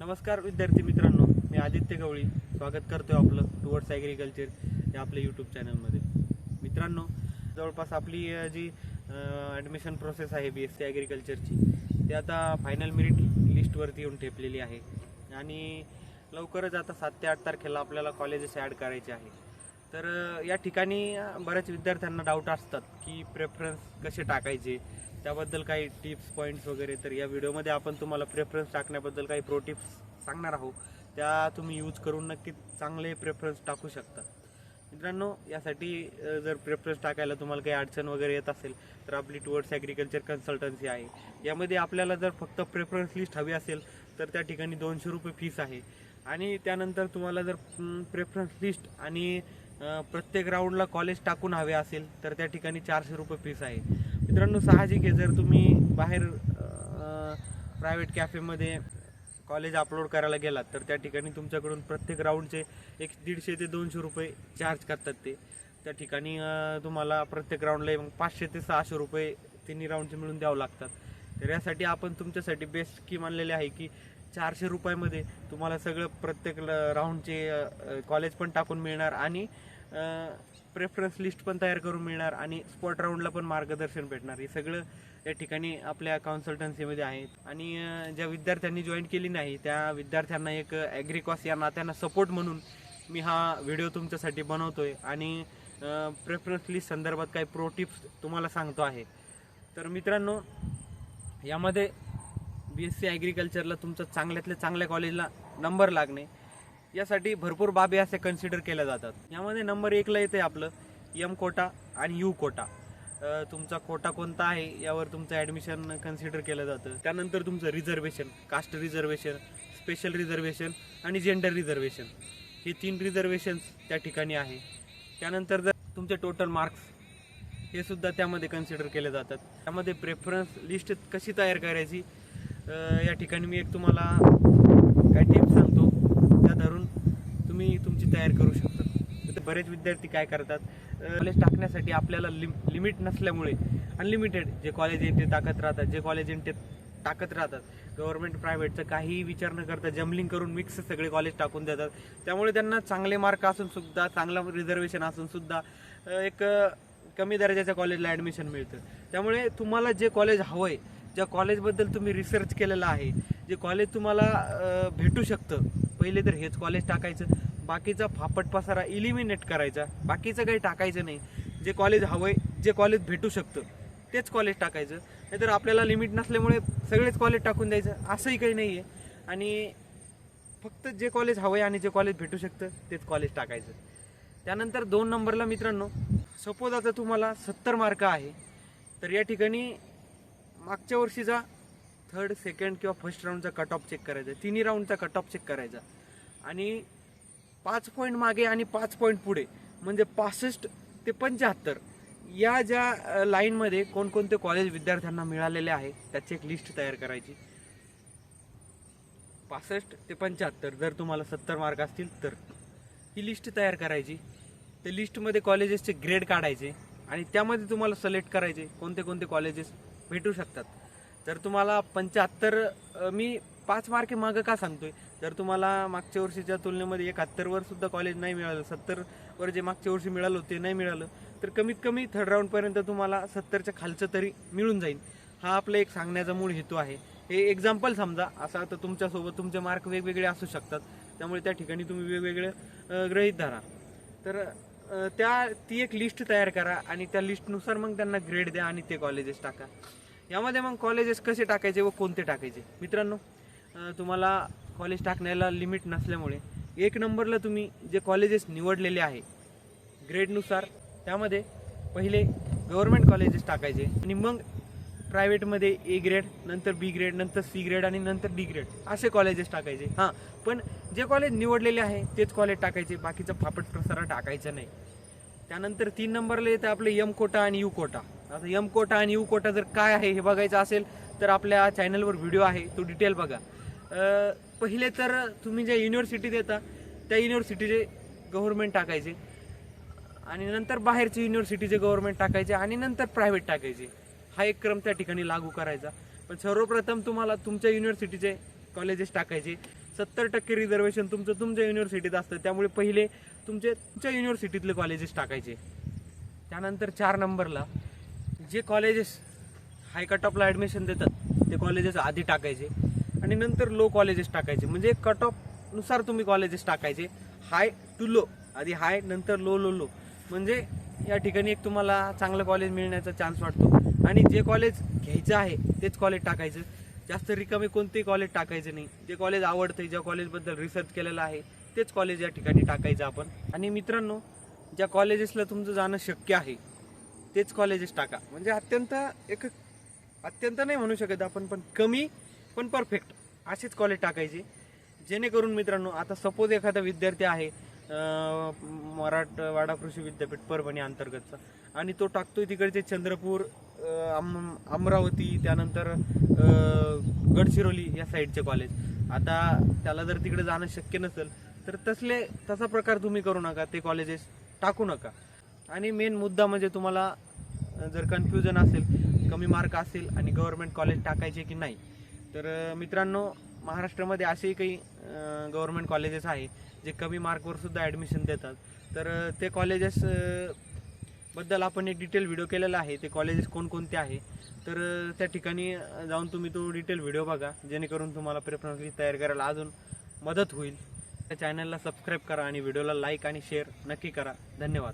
नमस्कार विद्यार्थी मित्रांनो, मी आदित्य गवळी स्वागत करतोय आपलं टुवर्ड्स ॲग्रिकल्चर या आपल्या यूट्यूब चॅनलमध्ये. मित्रांनो, जवळपास आपली जी ॲडमिशन प्रोसेस आहे BSc ॲग्रिकल्चरची ती आता फायनल मेरिट लिस्टवरती येऊन ठेपलेली आहे आणि लवकरच आता 7 ते 8 तारखेला आपल्याला कॉलेजेस ॲड करायचे आहे. तर या ठिकाणी बऱ्याच विद्यार्थ्यांना डाऊट असतात की प्रेफरन्स कसे टाकायचे, त्याबद्दल काही टिप्स पॉईंट्स वगैरे. तर या व्हिडिओमध्ये आपण तुम्हाला प्रेफरन्स टाकण्याबद्दल काही प्रो टिप्स सांगणार आहोत. त्या तुम्ही यूज करून नक्कीच चांगले प्रेफरन्स टाकू शकता. मित्रांनो, यासाठी जर प्रेफरन्स टाकायला तुम्हाला काही अडचण वगैरे येत असेल तर आपली टुवर्ड्स ॲग्रिकल्चर कन्सल्टन्सी आहे. यामध्ये आपल्याला जर फक्त प्रेफरन्स लिस्ट हवी असेल तर त्या ठिकाणी 200 रुपये फीस आहे आणि त्यानंतर तुम्हाला जर प्रेफरन्स लिस्ट आणि प्रत्येक राऊंडला कॉलेज टाकून हवे असेल तर त्या ठिकाणी 400 रुपये फीस आहे. मित्रांनो, साहजिक आहे, जर तुम्ही बाहेर प्रायव्हेट कॅफेमध्ये कॉलेज अपलोड करायला गेलात तर त्या ठिकाणी तुमच्याकडून प्रत्येक राऊंडचे 150 ते 200 रुपये चार्ज करतात. त्या ठिकाणी तुम्हाला प्रत्येक राऊंडला 500 ते 600 रुपये तिन्ही राऊंडचे मिळून द्यावं लागतात. तर यासाठी आपण तुमच्यासाठी बेस्ट स्कीम आणलेली आहे की 400 रुपयामध्ये तुम्हाला सगळं प्रत्येक राऊंडचे कॉलेज पण टाकून मिळणार आणि प्रेफरन्स लिस्ट पण तयार करून मिळणार आणि स्पॉट राऊंडला पण मार्गदर्शन भेटणार. हे सगळं या ठिकाणी आपल्या कन्सल्टन्सीमध्ये आहे. आणि ज्या विद्यार्थ्यांनी जॉईन केली नाही त्या विद्यार्थ्यांना एक ॲग्रिकॉस या नात्यानं सपोर्ट म्हणून मी हा व्हिडिओ तुमच्यासाठी बनवतोय आणि प्रेफरन्स लिस्ट संदर्भात काही प्रो टिप्स तुम्हाला सांगतो आहे. तर मित्रांनो, यामध्ये BSc ॲग्रिकल्चरला तुमचं चांगल्यातल्या चांगल्या कॉलेजला नंबर लागणे यासाठी भरपूर बाबी असे कन्सिडर केल्या जातात. यामध्ये नंबर 1ला येते आपलं M कोटा आणि U कोटा. तुमचा कोटा कोणता आहे यावर तुमचं ॲडमिशन कन्सिडर केलं जातं. त्यानंतर तुमचं reservation, caste reservation, special reservation आणि जेंडर रिझर्वेशन, हे 3 रिझर्वेशन्स त्या ठिकाणी आहे. त्यानंतर जर तुमचे टोटल मार्क्स हे सुद्धा त्यामध्ये कन्सिडर केले जातात. त्यामध्ये प्रेफरन्स लिस्ट कशी तयार करायची या ठिकाणी मी एक तुम्हाला काही टिप्स सांगतो, त्या धरून तुम्ही तुमची तयार करू शकता. बरेच विद्यार्थी काय करतात, कॉलेज टाकण्यासाठी आपल्याला लिमिट नसल्यामुळे अनलिमिटेड जे कॉलेज आहे ते टाकत राहतात. गव्हर्नमेंट प्रायव्हेटचं काहीही विचार न करता जम्बलिंग करून मिक्स सगळे कॉलेज टाकून देतात. त्यामुळे त्यांना चांगले मार्क असून सुद्धा, चांगलं रिझर्वेशन असून सुद्धा एक कमी दर्जाच्या कॉलेजला ॲडमिशन मिळतं. त्यामुळे तुम्हाला जे कॉलेज हवं आहे, ज्या कॉलेजबद्दल तुम्ही रिसर्च केलेला आहे, जे कॉलेज तुम्हाला भेटू शकतं, पहिले तर हेच कॉलेज टाकायचं. बाकीचा फापट पसारा इलिमिनेट करायचा, बाकीचं काही टाकायचं नाही. जे कॉलेज हवं आहे, जे कॉलेज भेटू शकतं तेच कॉलेज टाकायचं. नाहीतर आपल्याला लिमिट नसल्यामुळे सगळेच कॉलेज टाकून द्यायचं असंही काही नाही आहे. आणि फक्त जे कॉलेज हवं आहे आणि जे कॉलेज भेटू शकतं तेच कॉलेज टाकायचं. त्यानंतर 2 नंबरला मित्रांनो, सपोज आता तुम्हाला 70 मार्क आहे तर या ठिकाणी मागच्या वर्षीचा 3rd, 2nd किंवा 1st राऊंडचा कट ऑफ चेक करायचा, 3 राऊंडचा कट ऑफ चेक करायचा आणि 5 पॉईंट मागे आणि 5 पॉईंट पुढे म्हणजे 65 ते 75 या ज्या लाईनमध्ये कोणकोणते कॉलेज विद्यार्थ्यांना मिळालेले आहे त्याची एक लिस्ट तयार करायची. 65 ते 75 जर तुम्हाला 70 मार्क असतील तर ही लिस्ट तयार करायची. त्या लिस्टमध्ये कॉलेजेसचे ग्रेड काढायचे आणि त्यामध्ये तुम्हाला सिलेक्ट करायचे कोणते कोणते कॉलेजेस भेटू शकतात. जर तुम्हाला 75, मी 5 मार्क मागं का सांगतोय, जर तुम्हाला मागच्या वर्षीच्या तुलनेमध्ये 71 वर सुद्धा कॉलेज नाही मिळालं, 70 वर जे मागच्या वर्षी मिळालं होते नाही मिळालं, तर कमीत कमी 3rd राऊंडपर्यंत तुम्हाला 70च्या खालचं तरी मिळून जाईल. हा आपला एक सांगण्याचा मूळ हेतू आहे. हे एक्झाम्पल समजा. असं आता तुमच्यासोबत तुमचे मार्क वेगवेगळे असू शकतात, त्यामुळे त्या ठिकाणी तुम्ही वेगवेगळे गृहीत धरा. तर ती एक लिस्ट तयार करा आणि त्या लिस्टनुसार मग त्यांना ग्रेड द्या आणि ते कॉलेजेस टाका. यामध्ये मग कॉलेजेस कसे टाकायचे व कोणते टाकायचे. मित्रांनो, तुम्हाला कॉलेज टाकण्याला लिमिट नसल्यामुळे 1 नंबरला तुम्ही जे कॉलेजेस निवडलेले आहे ग्रेडनुसार, त्यामध्ये पहिले गव्हर्नमेंट कॉलेजेस टाकायचे आणि मग प्रायव्हेटमध्ये A ग्रेड, नंतर B ग्रेड, नंतर C ग्रेड आणि नंतर D ग्रेड असे कॉलेजेस टाकायचे. हां, पण जे कॉलेज निवडलेले आहे तेच कॉलेज टाकायचे, बाकीचा फापट प्रसारा टाकायचा नाही. त्यानंतर 3 नंबरला येतं आपलं M कोटा आणि U कोटा. आता M कोटा आणि U कोटा जर काय आहे हे बघायचं असेल तर आपल्या चॅनलवर व्हिडिओ आहे, तो डिटेल बघा. पहिले तर तुम्ही ज्या युनिव्हर्सिटीत येता त्या युनिव्हर्सिटीचे गव्हर्नमेंट टाकायचे आणि नंतर बाहेरचे युनिव्हर्सिटीचे गव्हर्नमेंट टाकायचे आणि नंतर प्रायव्हेट टाकायचे. हा एक क्रम त्या ठिकाणी लागू करायचा. पण सर्वप्रथम तुम्हाला तुमच्या युनिव्हर्सिटीचे कॉलेजेस टाकायचे. 70% रिझर्वेशन तुमच्या युनिव्हर्सिटीत असतं. त्यामुळे पहिले तुमच्या युनिव्हर्सिटीतले कॉलेजेस टाकायचे. त्यानंतर 4 नंबरला जे कॉलेजेस हाय कट ऑफला ॲडमिशन देतात ते कॉलेजेस आधी टाकायचे आणि नंतर लो कॉलेजेस टाकायचे. म्हणजे कट ऑफनुसार तुम्ही कॉलेजेस टाकायचे, हाय टू लो, आधी हाय नंतर लो लो लो. म्हणजे या ठिकाणी एक तुम्हाला चांगलं कॉलेज मिळण्याचा चान्स वाटतो. आणि जे कॉलेज घ्यायचं आहे तेच कॉलेज टाकायचं, जास्त रिकामी कोणतेही कॉलेज टाकायचं नाही. जे कॉलेज आवडतं, ज्या कॉलेजबद्दल रिसर्च केलेला आहे तेच कॉलेज या ठिकाणी टाकायचं आपण. आणि मित्रांनो, ज्या कॉलेजेसला तुमचं जाणं शक्य आहे तेच कॉलेजेस टाका. म्हणजे अत्यंत नाही म्हणू शकत आपण, पण कमी पण परफेक्ट असेच कॉलेज टाकायचे. जेणेकरून मित्रांनो, आता सपोज एखादा विद्यार्थी आहे मराठवाडा कृषी विद्यापीठ परभणी अंतर्गतचा आणि तो टाकतोय तिकडचे चंद्रपूर, अमरावती, त्यानंतर गडचिरोली या साईडचे कॉलेज. आता त्याला जर तिकडे जाणं शक्य नसेल तर तसा प्रकार तुम्ही करू नका, ते कॉलेजेस टाकू नका. आणि मेन मुद्दा म्हणजे तुम्हाला जर कन्फ्युजन असेल, कमी मार्क असेल आणि गव्हर्नमेंट कॉलेज टाकायचे की नाही, तर मित्रांनो, महाराष्ट्रामध्ये असेही काही गव्हर्नमेंट कॉलेजेस आहे जे कमी मार्कवर सुद्धा ॲडमिशन देतात. तर ते कॉलेजेस बद्दल आपण एक डिटेल व्हिडिओ केलेला आहे. ते कॉलेजेस कोणकोणते आहे, तर त्या ठिकाणी जाऊन तुम्ही तो डिटेल व्हिडिओ बघा, जेणेकरून तुम्हाला प्रेफरन्स लिस्ट तयार करायला अजून मदत होईल. त्या चॅनलला सबस्क्राईब करा आणि व्हिडिओला लाईक आणि शेअर नक्की करा. धन्यवाद.